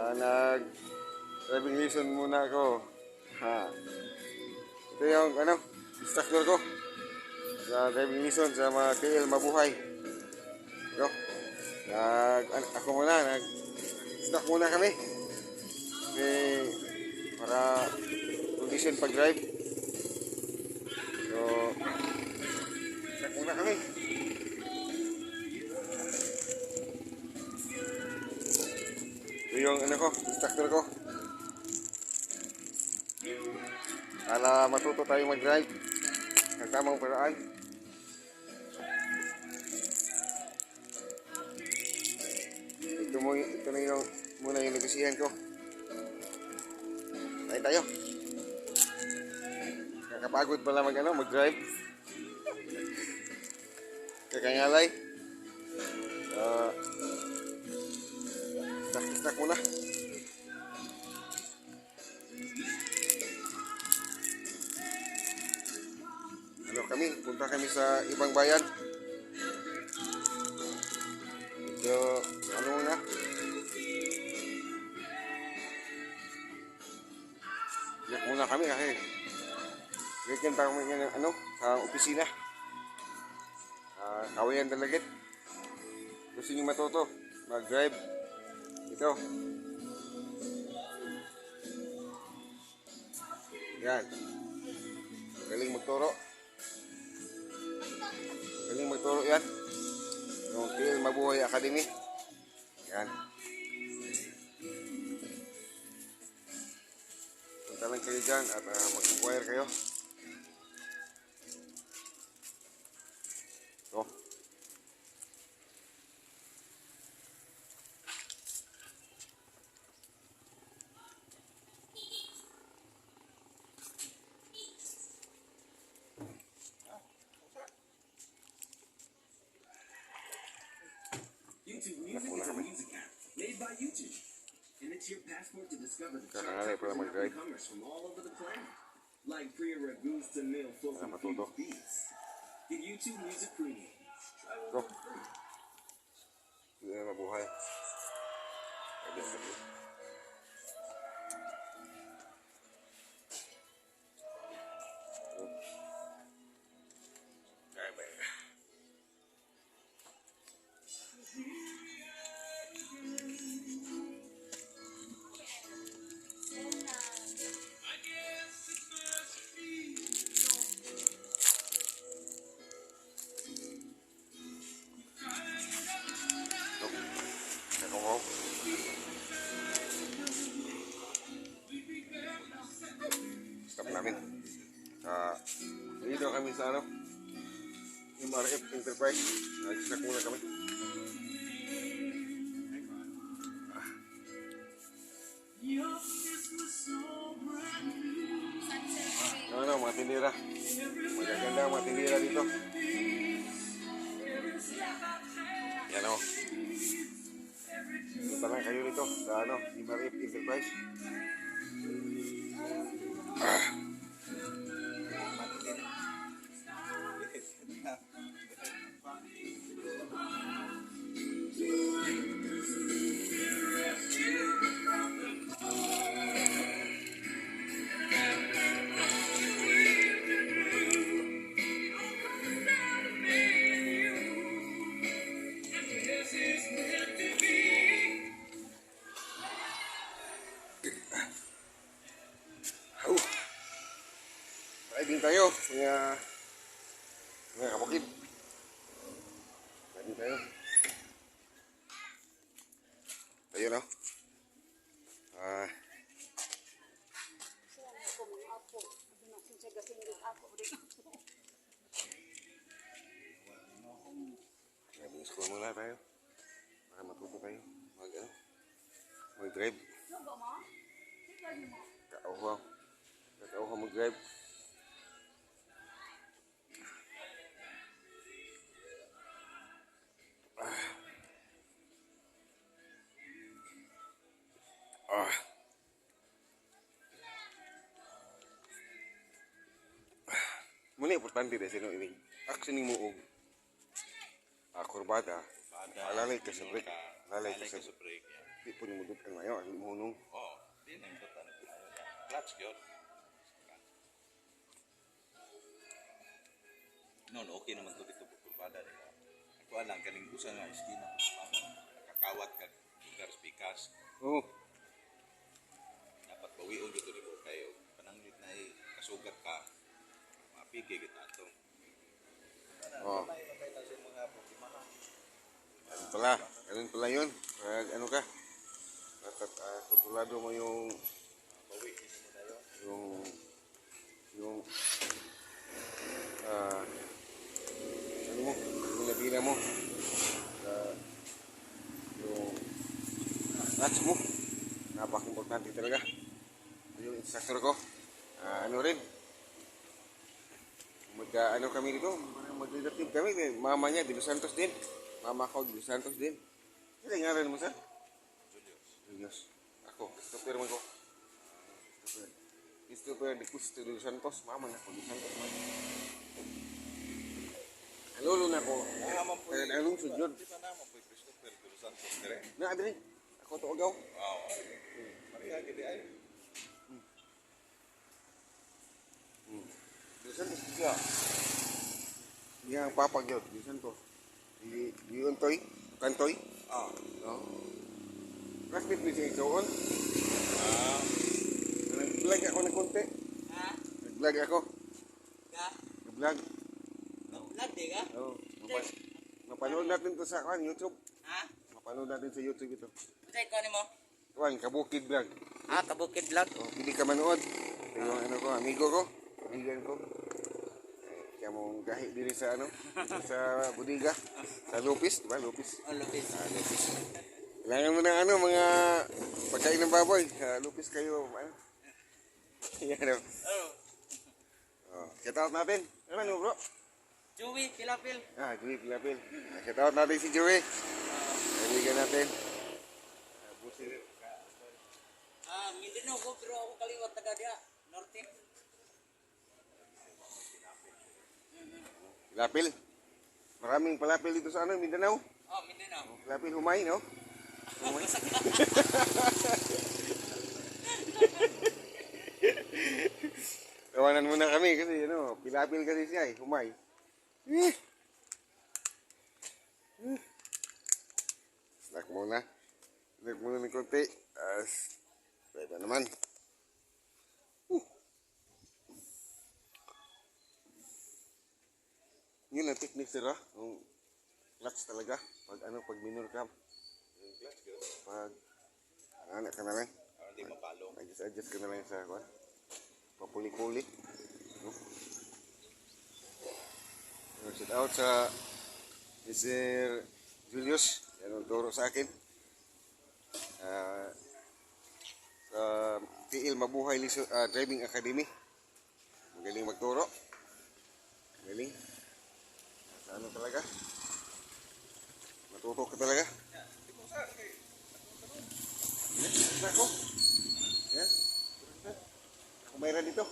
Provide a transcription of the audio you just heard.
Nag-driving lesson muna ako. Ha. Ito yung instructor ko sa driving lesson sa mga TL Mabuhay. Ito. Ako muna, nag-stop muna kami. Okay, para condition pag-drive. So, stop muna kami. Ito yung instructor ko. Para matuto tayo mag-drive ng tamang paraan. Ito na yung muna yung nagasihan ko. Tayo tayo. Nakapagod pala mag-drive. Kakangalay. Stuck muna. Punta kami sa ibang bayan. So, muna? Iyak muna kami kasi weekend pa kami sa opisina. Kawayan Dalagit. Gusto nyo matuto mag-drive. Ito. Yan. Galing magturo. Galing magturo yan. Yung TL Mabuhay Academy. Yan. Punta lang kayo dyan at mag-inquire kayo. So. YouTube Music is a music app made by YouTube, and it's your passport to discover the Kakangari pala mag-drive. newcomers from all over the planet, like Priya Ragusta Male Folk and Fuse Beats. Get YouTube Music Premium. Try one for free. TL Mabuhay. Stop namin. Dito kami sa MRF Enterprise. Nag-stop muna kami. Mga tindera. Magaganda ang mga tindera dito. Yan o. Punta lang kayo dito sa MRF Enterprise. Driving tayo, mga kapatid. Driving tayo. Tayo na. Driving school muna tayo. Para matuto tayo. Mag-drive. Kakauha mag-drive. Muna importante dahil sino ini action ni mo kurbada alalay ka sa break. Di po nimudot ang mayo, ang munong. Oh, di nang butan. Clutch gyud. No, okay naman to dito kurbada nila. Ako lang kaning usa nga iskina. Nakakawat ka lugar spikas. Oo. Dapat bawion gyud dito kayo. Pananglit na kasugat ka. Mapigi gyud ato. Oh. May na sa mga problema. Ganun pala yun. Pag ano ka, dapat kontrolado mo yung Bawi mo na yun. yung ano mo, yung labina mo, yung clutch mo, napaka-importante talaga. Yung instructor ko, ano rin, ano kami dito, mag-leadership kami, mama niya, De Los Santos din, mama ko, De Los Santos din. Ano yung ngalan mo, sir? Julius. Ako, Christopher man ko. Christopher de Custo de Los Santos, mama na ko, De Los Santos man. Lolo na ko. Naman po. Anong sudyod? Di ba naman po Christopher de Los Santos dire? Na, adri. Ako to agaw. Wow. Maria gid ay. De Los Santos siya. Yang papa gyud, De Los Santos. Di untoy, kantoy. Ah. No. Classmate ni siya ikaw on. Ah. Nag-vlog ako ng konti. Ha? Nag-vlog ako. Ka? Nag-vlog. Nag-vlog di ka? Oo. Mapanood natin to sa YouTube. Ha? Mapanood natin sa YouTube ito. Patay ko ni mo? Kuan, Kabukid Vlog. Ha? Kabukid vlog? Oh, pili ka manood. Ito yung ano ko, amigo ko. Kaibigan ko. Kaya mong gahi diri sa ano, sa Budiga. Sa Lupis, di ba? Lupis. Oh, Lupis. Lupis. Kailangan mo ng ano, mga pagkain ng baboy. Lupis kayo. Ano? Yan o. Oh. Oh, shout out natin. Ano mo bro? Joey, Pilapil. Joey Pilapil. Shout out natin si Joey. Kaibigan natin. Busir. Mindanao ko pero ako kaliwat taga dia. Norte. Pilapil. Maraming palapil dito sa ano, Mindanao. Oh, Mindanao. Pilapil humay, no? Humay. Tawanan muna kami kasi ano, pilapil kasi siya eh, humay. Snack muna. Snack muna ng konti. Pwede naman. Yun ang technique sir ah. Yung clutch talaga. Pag ano, pag minor ka. Yung clutch gyud. Pag anak ka na lang. Para di mapalo. Adjust ka na lang sa kwan. Papuli-puli. No? Shout out sa Mr. Julius. Yan ang turo sa akin. Sa TL Mabuhay Driving Academy. Magaling magturo. Magaling. Sa ano talaga? Matuto ka talaga. Yan, ako. Yan. Ako mayroon dito.